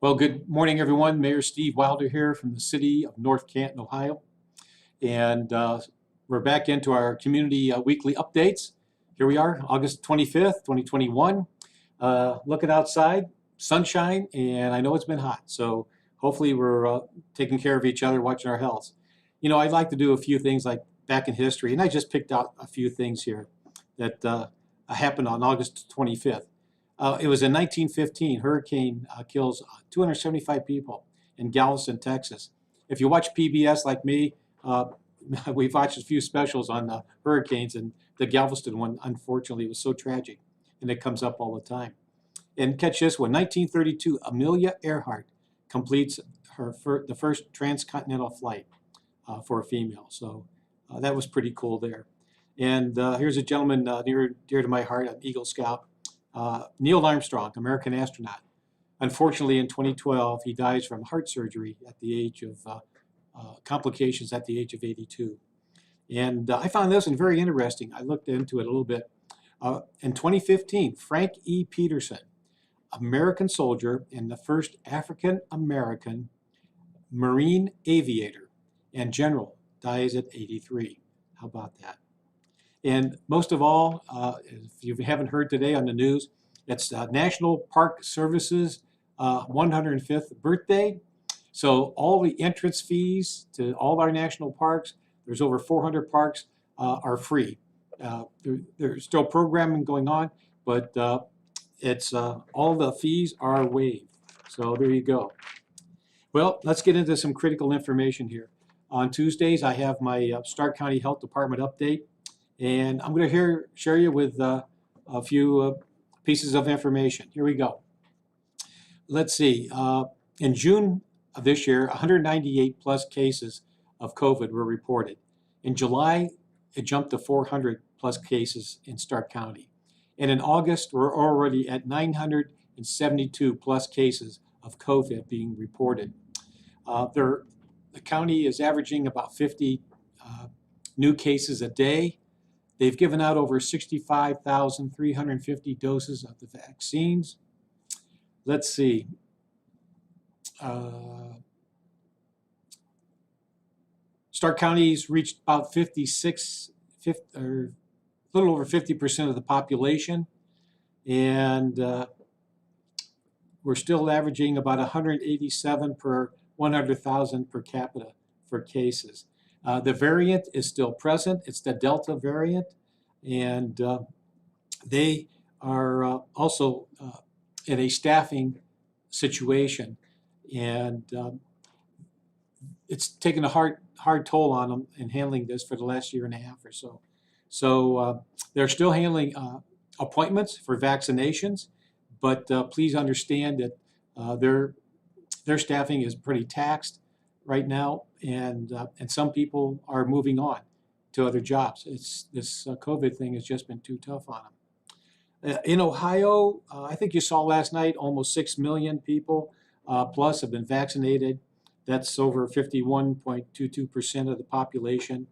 Well, good morning, everyone. Mayor Steve Wilder here from the city of North Canton, Ohio. And we're back into our community weekly updates. Here we are, August 25th, 2021. Looking outside, sunshine, and I know it's been hot. So hopefully we're taking care of each other, watching our health. You know, I'd like to do a few things like back in history, and I just picked out a few things here that happened on August 25th. It was in 1915. Hurricane kills 275 people in Galveston, Texas. If you watch PBS like me, we've watched a few specials on hurricanes, and the Galveston one, unfortunately, was so tragic, and it comes up all the time. And catch this one, 1932, Amelia Earhart completes the first transcontinental flight for a female. So that was pretty cool there. And here's a gentleman near dear to my heart, an Eagle Scout. Neil Armstrong, American astronaut. Unfortunately, in 2012, he dies from heart surgery at the age of complications at the age of 82. And I found this one very interesting. I looked into it a little bit. In 2015, Frank E. Peterson, American soldier and the first African-American Marine aviator and general, dies at 83. How about that? And most of all, if you haven't heard today on the news, it's National Park Service's 105th birthday. So all the entrance fees to all our national parks, there's over 400 parks, are free. There's still programming going on, but it's all the fees are waived. So there you go. Well, let's get into some critical information here. On Tuesdays, I have my Stark County Health Department update. And I'm going to share you with a few pieces of information. Here we go. Let's see. In June of this year, 198 plus cases of COVID were reported. In July, it jumped to 400 plus cases in Stark County. And in August, we're already at 972 plus cases of COVID being reported. The county is averaging about 50 new cases a day. They've given out over 65,350 doses of the vaccines. Let's see. Stark County's reached about or a little over 50% of the population. And we're still averaging about 187 per 100,000 per capita for cases. The variant is still present. It's the Delta variant, and they are also in a staffing situation, and it's taken a hard toll on them in handling this for the last year and a half or so. So they're still handling appointments for vaccinations, but please understand that their staffing is pretty taxed right now, and some people are moving on to other jobs. This COVID thing has just been too tough on them. In Ohio, I think you saw last night, almost 6 million people plus have been vaccinated. That's over 51.22% of the population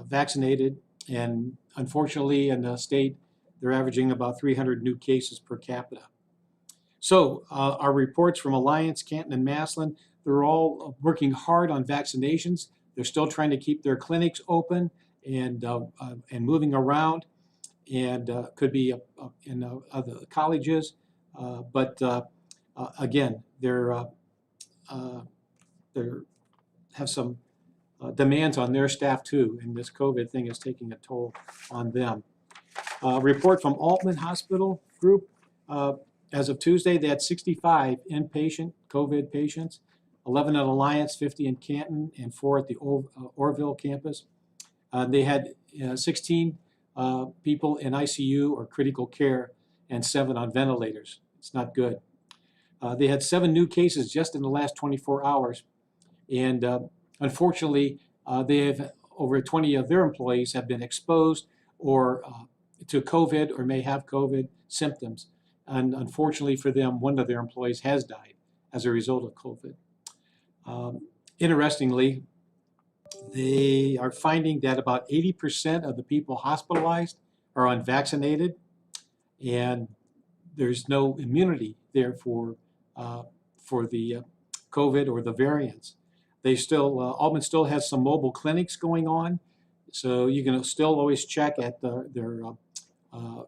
vaccinated. And unfortunately, in the state, they're averaging about 300 new cases per capita. So our reports from Alliance, Canton, and Massillon, they're all working hard on vaccinations. They're still trying to keep their clinics open and moving around, and could be in other colleges. But again, they're have some demands on their staff too, and this COVID thing is taking a toll on them. Report from Altman Hospital Group. As of Tuesday, they had 65 inpatient COVID patients, 11 at Alliance, 50 in Canton, and 4 at the Orville campus. They had 16 people in ICU or critical care and 7 on ventilators. It's not good. They had 7 new cases just in the last 24 hours. And unfortunately, they have over 20 of their employees have been exposed or to COVID or may have COVID symptoms. And unfortunately for them, one of their employees has died as a result of COVID. Interestingly, they are finding that about 80% of the people hospitalized are unvaccinated, and there's no immunity there for for the COVID or the variants. They still, Albany still has some mobile clinics going on, so you can still always check at their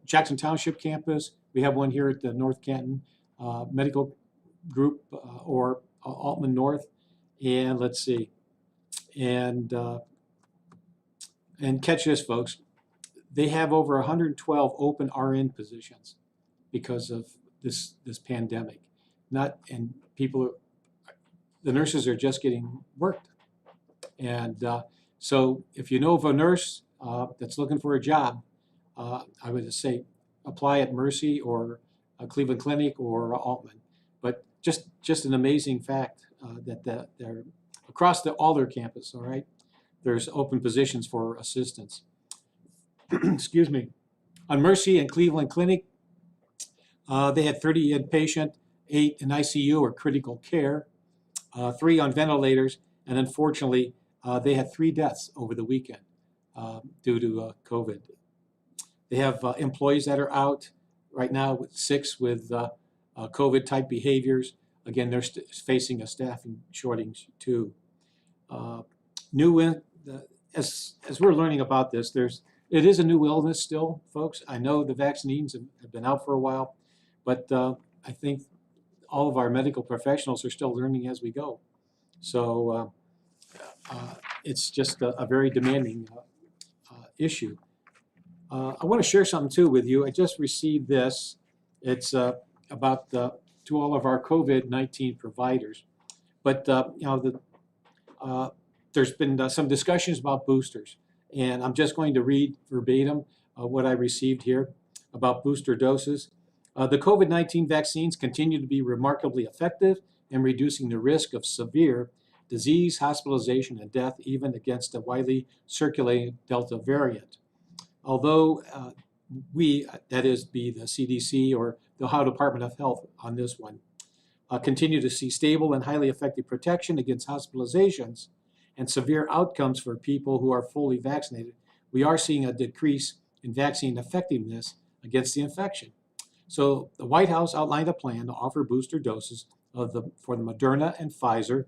Jackson Township campus. We have one here at the North Canton Medical Group or Altman North, and let's see, and catch this, folks. They have over 112 open RN positions because of this pandemic. And the nurses are just getting worked. And so if you know of a nurse that's looking for a job, I would say apply at Mercy or Cleveland Clinic or Altman. But just an amazing fact that they're across all their campus, all right? There's open positions for assistants. Excuse me. On Mercy and Cleveland Clinic, they had 30 inpatient, 8 in ICU or critical care, 3 on ventilators, and unfortunately, they had 3 deaths over the weekend due to COVID. They have employees that are out right now, with 6 with COVID-type behaviors. Again, they're facing a staffing shortage too. As we're learning about this, it is a new illness still, folks. I know the vaccines have been out for a while, but I think all of our medical professionals are still learning as we go. So it's just a very demanding issue. I want to share something too with you. I just received this. It's about to all of our COVID-19 providers. But there's been some discussions about boosters, and I'm just going to read verbatim what I received here about booster doses. The COVID-19 vaccines continue to be remarkably effective in reducing the risk of severe disease, hospitalization, and death, even against the widely circulating Delta variant. Although that is the CDC or the Ohio Department of Health on this one, continue to see stable and highly effective protection against hospitalizations and severe outcomes for people who are fully vaccinated, we are seeing a decrease in vaccine effectiveness against the infection. So the White House outlined a plan to offer booster doses for the Moderna and Pfizer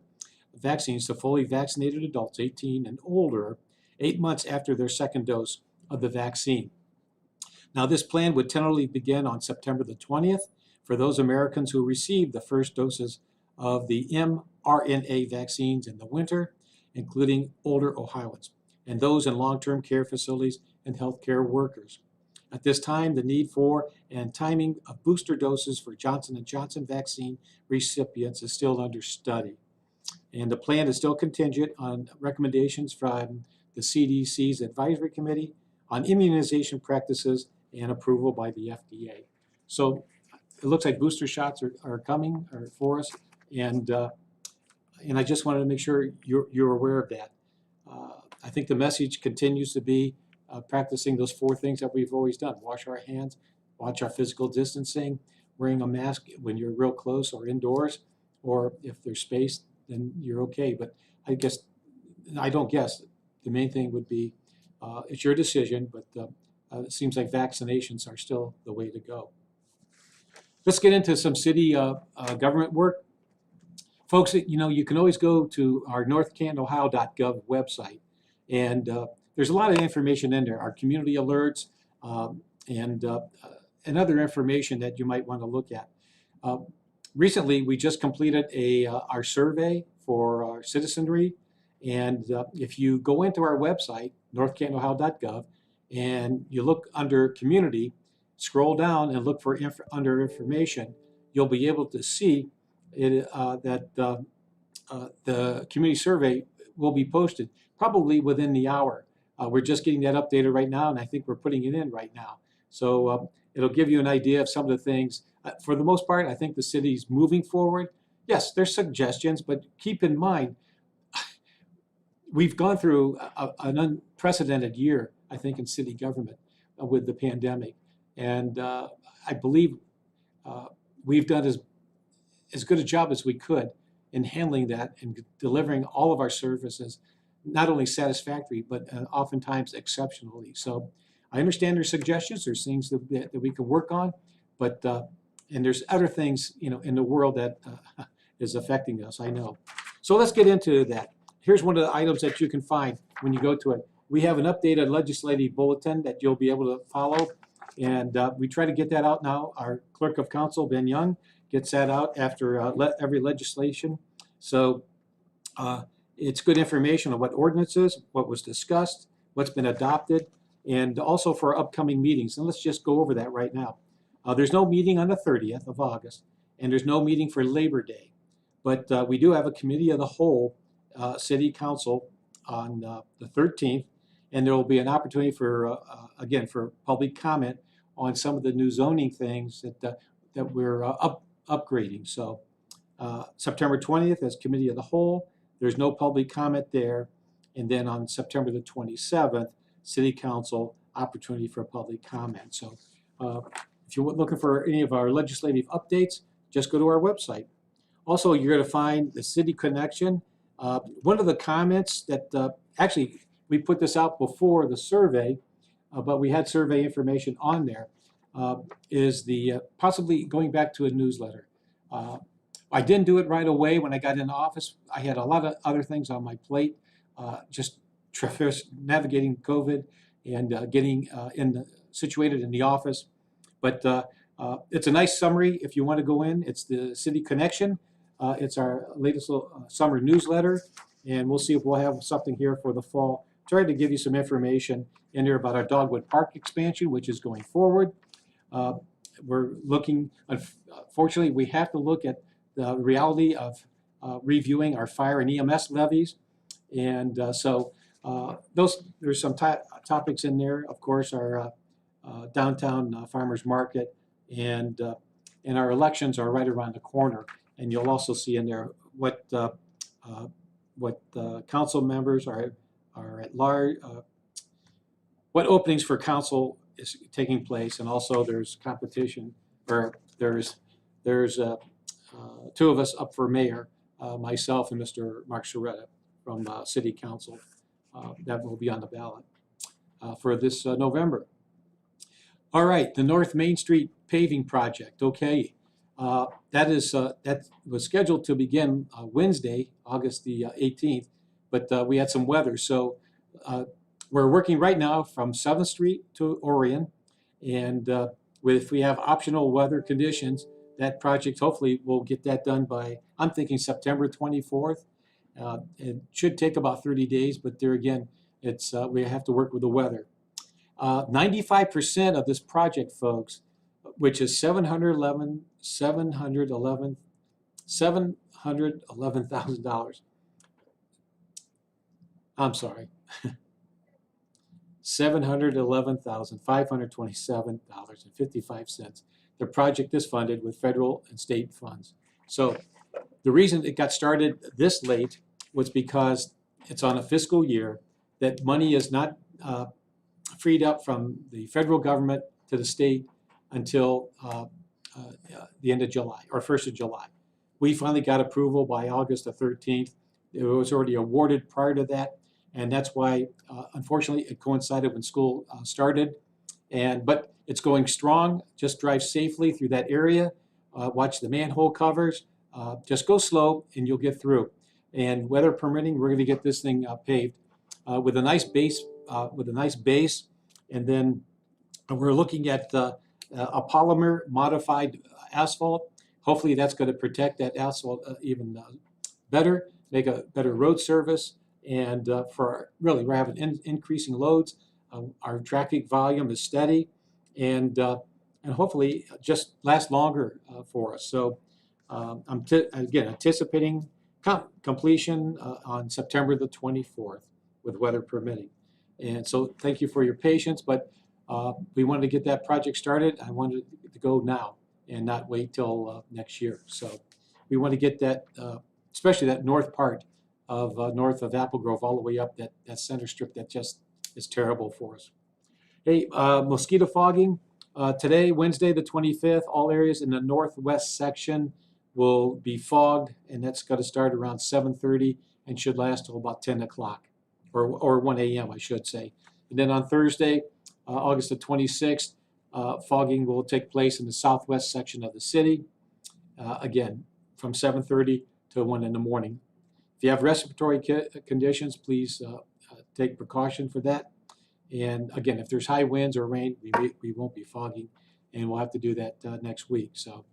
vaccines to fully vaccinated adults 18 and older 8 months after their second dose of the vaccine. Now, this plan would tentatively begin on September the 20th for those Americans who received the first doses of the mRNA vaccines in the winter, including older Ohioans, and those in long-term care facilities and healthcare workers. At this time, the need for and timing of booster doses for Johnson & Johnson vaccine recipients is still under study. And the plan is still contingent on recommendations from the CDC's Advisory Committee on Immunization Practices and approval by the FDA. So it looks like booster shots are coming for us, and I just wanted to make sure you're aware of that. I think the message continues to be practicing those 4 things that we've always done: wash our hands, watch our physical distancing, wearing a mask when you're real close or indoors, or if there's space, then you're okay. But I don't guess, the main thing would be it's your decision, but it seems like vaccinations are still the way to go. Let's get into some city government work. Folks, you can always go to our northcantonohio.gov website, and there's a lot of information in there, our community alerts and other information that you might want to look at. Recently, we just completed our survey for our citizenry, and if you go into our website, northcantonohio.gov, and you look under community, scroll down and look for under information, you'll be able to see that the community survey will be posted probably within the hour. We're just getting that updated right now, and I think we're putting it in right now. So it'll give you an idea of some of the things. For the most part, I think the city's moving forward. Yes, there's suggestions, but keep in mind, we've gone through an unprecedented year, I think, in city government with the pandemic. And I believe we've done as good a job as we could in handling that and delivering all of our services, not only satisfactory, but oftentimes exceptionally. So I understand there's suggestions, there's things that we can work on, but and there's other things, in the world that is affecting us, I know. So let's get into that. Here's one of the items that you can find when you go to it. We have an updated legislative bulletin that you'll be able to follow, and we try to get that out now. Our clerk of council, Ben Young, gets that out after every legislation. So it's good information on what ordinances, what was discussed, what's been adopted, and also for upcoming meetings. And let's just go over that right now. There's no meeting on the 30th of August, and there's no meeting for Labor Day. But we do have a committee of the whole city council on the 13th, and there will be an opportunity for, again, for public comment on some of the new zoning things that we're upgrading. So September 20th as committee of the whole, there's no public comment there. And then on September the 27th, city council opportunity for public comment. So if you're looking for any of our legislative updates, just go to our website. Also, you're going to find the City Connection. One of the comments that actually we put this out before the survey, but we had survey information on there, is the possibly going back to a newsletter. I didn't do it right away when I got in office. I had a lot of other things on my plate, just navigating COVID and getting situated in the office. But it's a nice summary if you want to go in. It's the City Connection. It's our latest summer newsletter, and we'll see if we'll have something here for the fall. Trying to give you some information in there about our Dogwood Park expansion, which is going forward. We're looking, unfortunately, we have to look at the reality of reviewing our fire and EMS levies. And so there's some topics in there. Of course, our downtown farmers market and our elections are right around the corner. And you'll also see in there what council members are at large, what openings for council is taking place, and also there's competition, or there's two of us up for mayor, myself and Mr. Mark Sharetta from City Council. That will be on the ballot for this November. All right, the North Main Street paving project. Okay, that was scheduled to begin Wednesday, August the 18th, but we had some weather, so we're working right now from 7th Street to Orion, and if we have optional weather conditions, that project hopefully we'll get that done by, I'm thinking September 24th. It should take about 30 days, but there again, it's we have to work with the weather. 95% of this project, folks, which is $711,000. I'm sorry, $711,527.55. The project is funded with federal and state funds. So the reason it got started this late was because it's on a fiscal year that money is not freed up from the federal government to the state until the end of July, or 1st of July. We finally got approval by August the 13th. It was already awarded prior to that, and that's why, unfortunately, it coincided when school started. But it's going strong. Just drive safely through that area. Watch the manhole covers. Just go slow, and you'll get through. And weather permitting, we're going to get this thing paved with a nice base. And then we're looking at a polymer modified asphalt. Hopefully, that's going to protect that asphalt even better, make a better road service, and we're having increasing loads. Our traffic volume is steady, and hopefully just last longer for us. So I'm again anticipating completion on September the 24th with weather permitting. And so thank you for your patience, but we wanted to get that project started. I wanted to go now and not wait till next year. So we want to get that, especially that north part of north of Apple Grove all the way up that center strip that just is terrible for us. Hey, mosquito fogging. Today, Wednesday the 25th, all areas in the northwest section will be fogged, and that's going to start around 7:30 and should last till about 10 o'clock, or 1 a.m. I should say. And then on Thursday, August the 26th, Fogging will take place in the southwest section of the city, again, from 7:30 to 1 in the morning. If you have respiratory conditions, please take precaution for that. And again, if there's high winds or rain, we won't be fogging, and we'll have to do that next week. So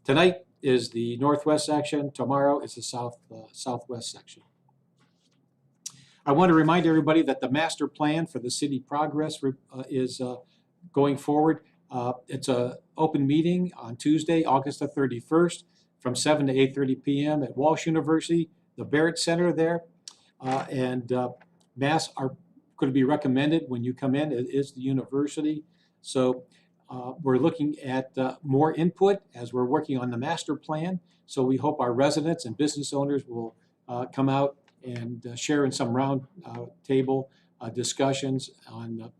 tonight is the northwest section. Tomorrow is the southwest section. I want to remind everybody that the master plan for the city progress is going forward. It's an open meeting on Tuesday, August the 31st, from 7 to 8:30 p.m. at Walsh University, the Barrett Center there. Masks are going to be recommended when you come in. It is the university. So we're looking at more input as we're working on the master plan. So we hope our residents and business owners will come out and share in some round table discussions on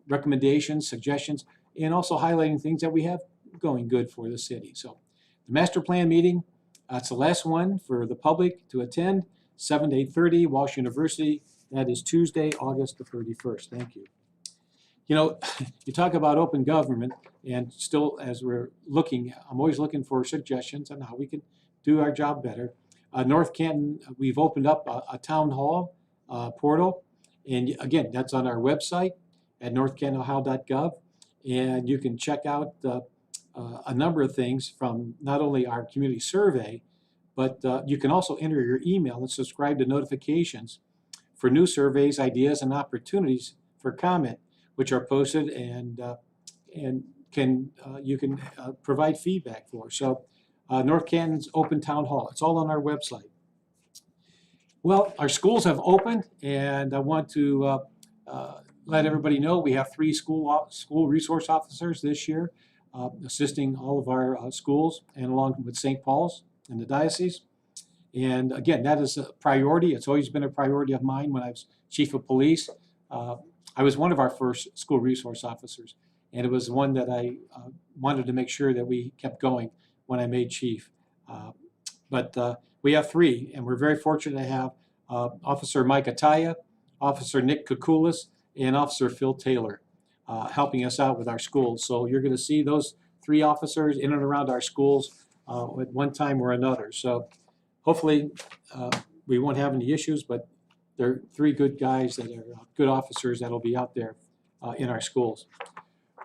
recommendations, suggestions, and also highlighting things that we have going good for the city. So the master plan meeting, it's the last one for the public to attend, 7 to 8:30, Walsh University. That is Tuesday, August the 31st. Thank you. You know, you talk about open government, and still as we're looking, I'm always looking for suggestions on how we can do our job better. North Canton, we've opened up a town hall portal, and again, that's on our website at northcantonohio.gov, and you can check out a number of things from not only our community survey, but you can also enter your email and subscribe to notifications for new surveys, ideas, and opportunities for comment, which are posted and you can provide feedback for. So North Canton's Open Town Hall, it's all on our website. Well, our schools have opened, and I want to let everybody know we have 3 school resource officers this year assisting all of our schools, and along with St. Paul's and the diocese. And again, that is a priority. It's always been a priority of mine when I was chief of police. I was one of our first school resource officers, and it was one that I wanted to make sure that we kept going when I made chief. But we have 3, and we're very fortunate to have Officer Mike Ataya, Officer Nick Kukulis, and Officer Phil Taylor helping us out with our schools. So you're going to see those 3 officers in and around our schools at one time or another. So hopefully we won't have any issues, but they're 3 good guys that are good officers that'll be out there in our schools.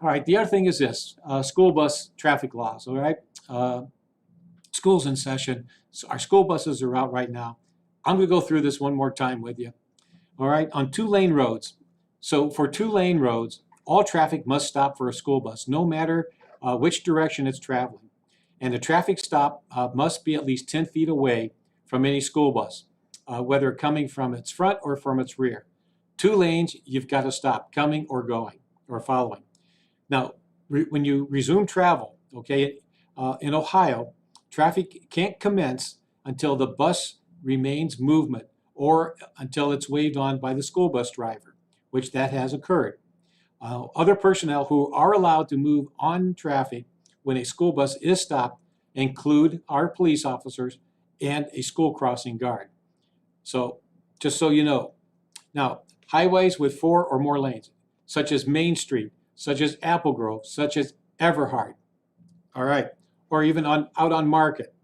All right, the other thing is this, school bus traffic laws, all right? School's in session. So our school buses are out right now. I'm gonna go through this one more time with you. All right, on 2-lane roads. So for 2-lane roads, all traffic must stop for a school bus, no matter which direction it's traveling. And the traffic stop must be at least 10 feet away from any school bus, whether coming from its front or from its rear. 2 lanes, you've got to stop, coming or going or following. Now, when you resume travel, okay, in Ohio, traffic can't commence until the bus remains movement or until it's waved on by the school bus driver, which that has occurred. Other personnel who are allowed to move on traffic when a school bus is stopped include our police officers and a school crossing guard. So just so you know. Now, highways with 4 or more lanes, such as Main Street, such as Apple Grove, such as Everhart, all right, or even out on Market.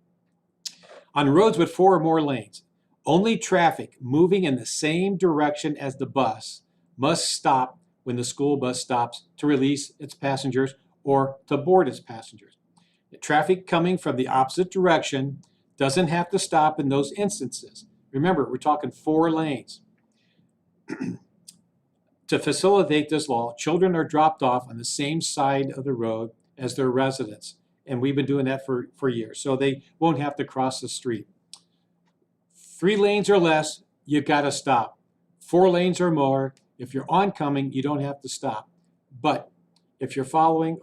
On roads with 4 or more lanes, only traffic moving in the same direction as the bus must stop when the school bus stops to release its passengers or to board its passengers. The traffic coming from the opposite direction doesn't have to stop in those instances. Remember, we're talking 4 lanes. To facilitate this law, children are dropped off on the same side of the road as their residents. And we've been doing that for years. So they won't have to cross the street. 3 lanes or less, you gotta stop. 4 lanes or more, if you're oncoming, you don't have to stop. But if you're following,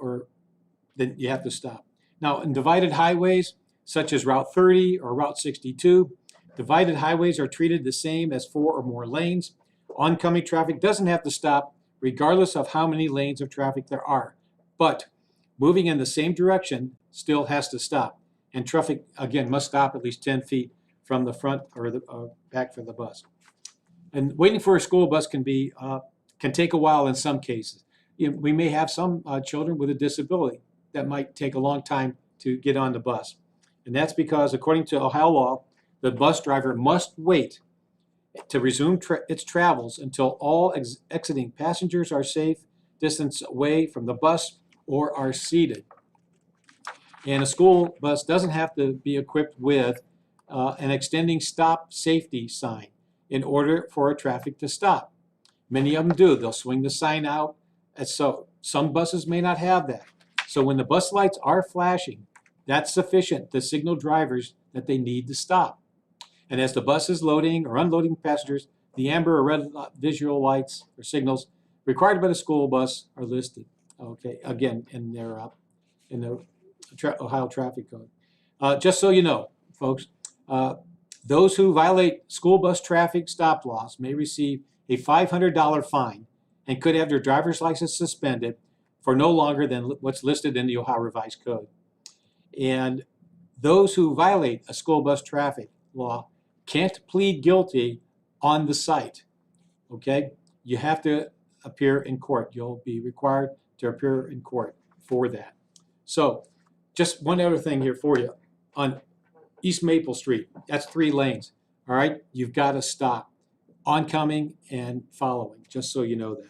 then you have to stop. Now, in divided highways, such as Route 30 or Route 62, divided highways are treated the same as 4 or more lanes. Oncoming traffic doesn't have to stop, regardless of how many lanes of traffic there are. But moving in the same direction still has to stop. And traffic, again, must stop at least 10 feet from the front or the back for the bus. And waiting for a school bus can take a while in some cases. we may have some children with a disability that might take a long time to get on the bus. And that's because, according to Ohio law, the bus driver must wait to resume its travels until all exiting passengers are safe distance away from the bus or are seated. And a school bus doesn't have to be equipped with an extending stop safety sign in order for a traffic to stop. Many of them do. They'll swing the sign out. And so some buses may not have that. So when the bus lights are flashing, that's sufficient to signal drivers that they need to stop. And as the bus is loading or unloading passengers, the amber or red visual lights or signals required by the school bus are listed. Okay, again, in the Ohio Traffic Code. Just so you know, folks, those who violate school bus traffic stop laws may receive a $500 fine and could have their driver's license suspended for no longer than what's listed in the Ohio Revised Code. And those who violate a school bus traffic law can't plead guilty on the site, okay? You have to appear in court. You'll be required to appear in court for that. So just one other thing here for you. On East Maple Street, that's 3 lanes, all right? You've got to stop oncoming and following, just so you know that.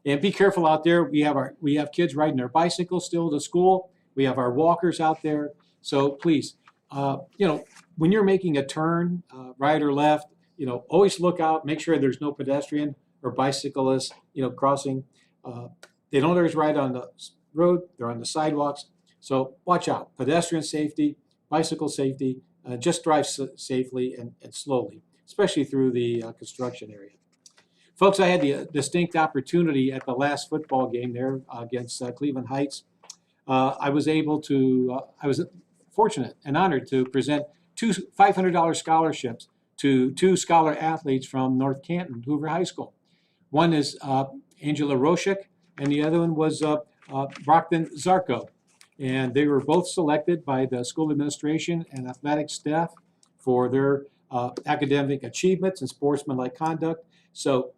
And be careful out there. We have kids riding their bicycles still to school. We have our walkers out there. So please, when you're making a turn, right or left, always look out, make sure there's no pedestrian or bicyclist, crossing. They don't always ride on the road, they're on the sidewalks. So watch out, pedestrian safety, bicycle safety, just drive safely and slowly, especially through the construction area. Folks, I had the distinct opportunity at the last football game there against Cleveland Heights. I was fortunate and honored to present 2 $500 scholarships to 2 scholar athletes from North Canton, Hoover High School. One is Angela Roshik, and the other one was Brockton Zarko. And they were both selected by the school administration and athletic staff for their academic achievements and sportsmanlike conduct. So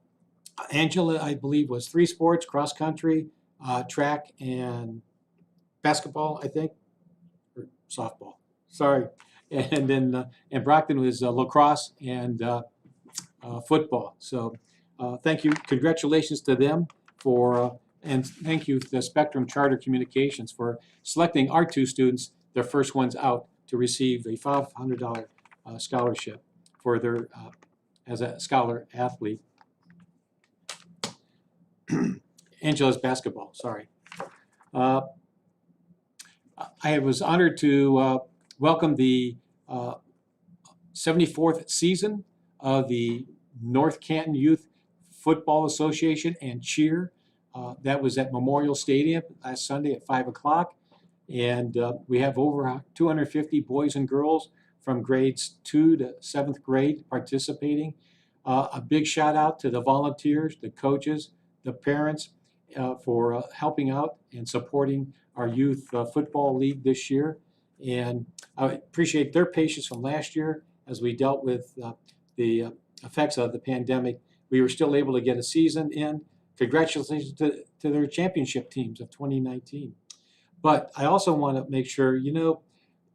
Angela, I believe, was 3 sports: cross country, track, and basketball, I think, or softball. Sorry. And then and Brockton was lacrosse and football. So thank you. Congratulations to them and thank you to the Spectrum Charter Communications for selecting our 2 students, their first ones out, to receive a $500 scholarship for their as a scholar athlete. Angela's basketball, sorry. I was honored to welcome the 74th season of the North Canton Youth Football Association and Cheer. That was at Memorial Stadium last Sunday at 5 o'clock. And we have over 250 boys and girls from grades 2 to 7th grade participating. A big shout out to the volunteers, the coaches, the parents for helping out and supporting our youth football league this year. And I appreciate their patience from last year as we dealt with the effects of the pandemic. We were still able to get a season in. Congratulations to their championship teams of 2019. But I also want to make sure,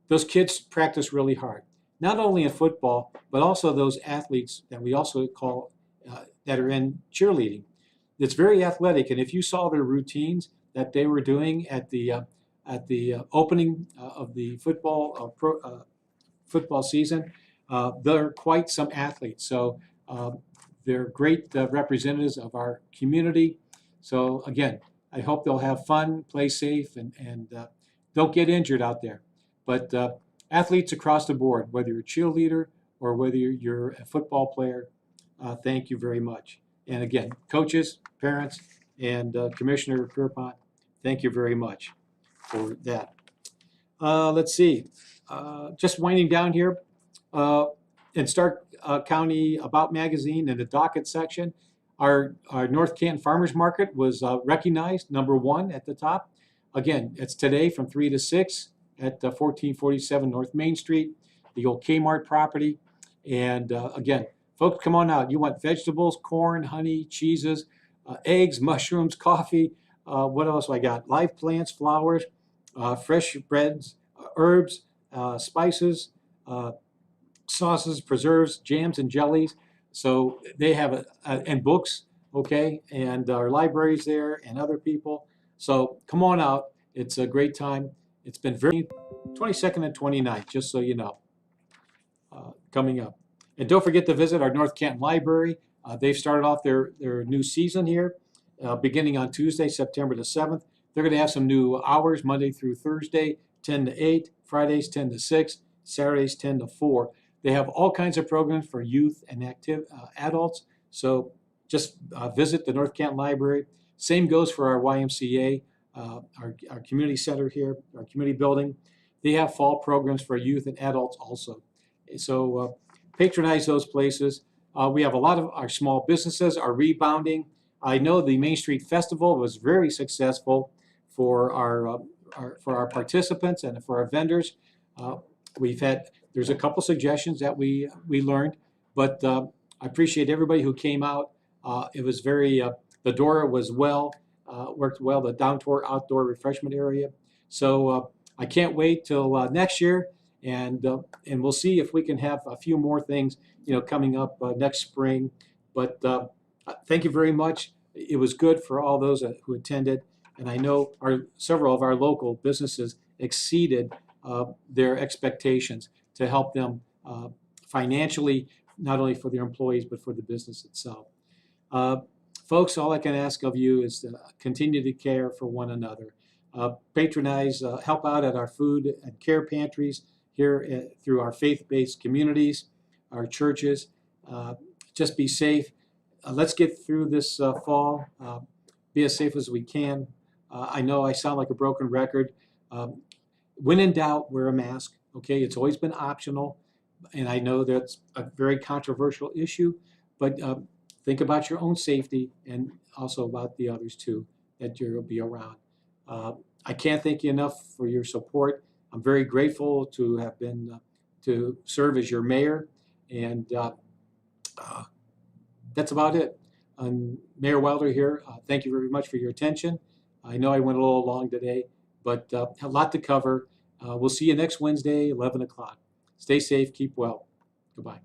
those kids practice really hard, not only in football, but also those athletes that we also call that are in cheerleading. It's very athletic, and if you saw their routines that they were doing at the opening of the football season, they're quite some athletes. So they're great representatives of our community. So again, I hope they'll have fun, play safe, and don't get injured out there. But athletes across the board, whether you're a cheerleader or whether you're a football player, thank you very much. And again, coaches, parents, and Commissioner Pierpont, thank you very much for that. Let's see, just winding down here. In Stark County About magazine in the docket section, our North Canton Farmers Market was recognized, #1 at the top. Again, it's today from 3 to 6 at 1447 North Main Street, the old Kmart property. And again, folks, come on out. You want vegetables, corn, honey, cheeses, eggs, mushrooms, coffee. What else I got? Live plants, flowers, fresh breads, herbs, spices, sauces, preserves, jams, and jellies. So they have and books, okay, and our libraries there and other people. So come on out. It's a great time. It's been very 22nd and 29th, just so you know, coming up. And don't forget to visit our North Canton Library. They've started off their new season here, beginning on Tuesday, September the 7th. They're going to have some new hours, Monday through Thursday, 10 to 8, Fridays 10 to 6, Saturdays 10 to 4. They have all kinds of programs for youth and active adults. So just visit the North Canton Library. Same goes for our YMCA, our community center here, our community building. They have fall programs for youth and adults also. So patronize those places. We have a lot of our small businesses are rebounding. I know the Main Street Festival was very successful for our participants and for our vendors. There's a couple suggestions that we learned, but I appreciate everybody who came out. It was very, the door was worked well, the downtour outdoor refreshment area. So I can't wait till next year, and we'll see if we can have a few more things, coming up next spring. But thank you very much. It was good for all those who attended, and I know several of our local businesses exceeded their expectations to help them financially, not only for their employees, but for the business itself. Folks, all I can ask of you is to continue to care for one another. Patronize, help out at our food and care pantries here through our faith-based communities, our churches. Just be safe. Let's get through this fall. Be as safe as we can. I know I sound like a broken record. When in doubt, wear a mask. Okay, it's always been optional, and I know that's a very controversial issue, but think about your own safety and also about the others too that you'll be around. I can't thank you enough for your support. I'm very grateful to have been to serve as your mayor, and that's about it. Mayor Wilder here. Thank you very much for your attention. I know I went a little long today, but a lot to cover. We'll see you next Wednesday, 11 o'clock. Stay safe, keep well. Goodbye.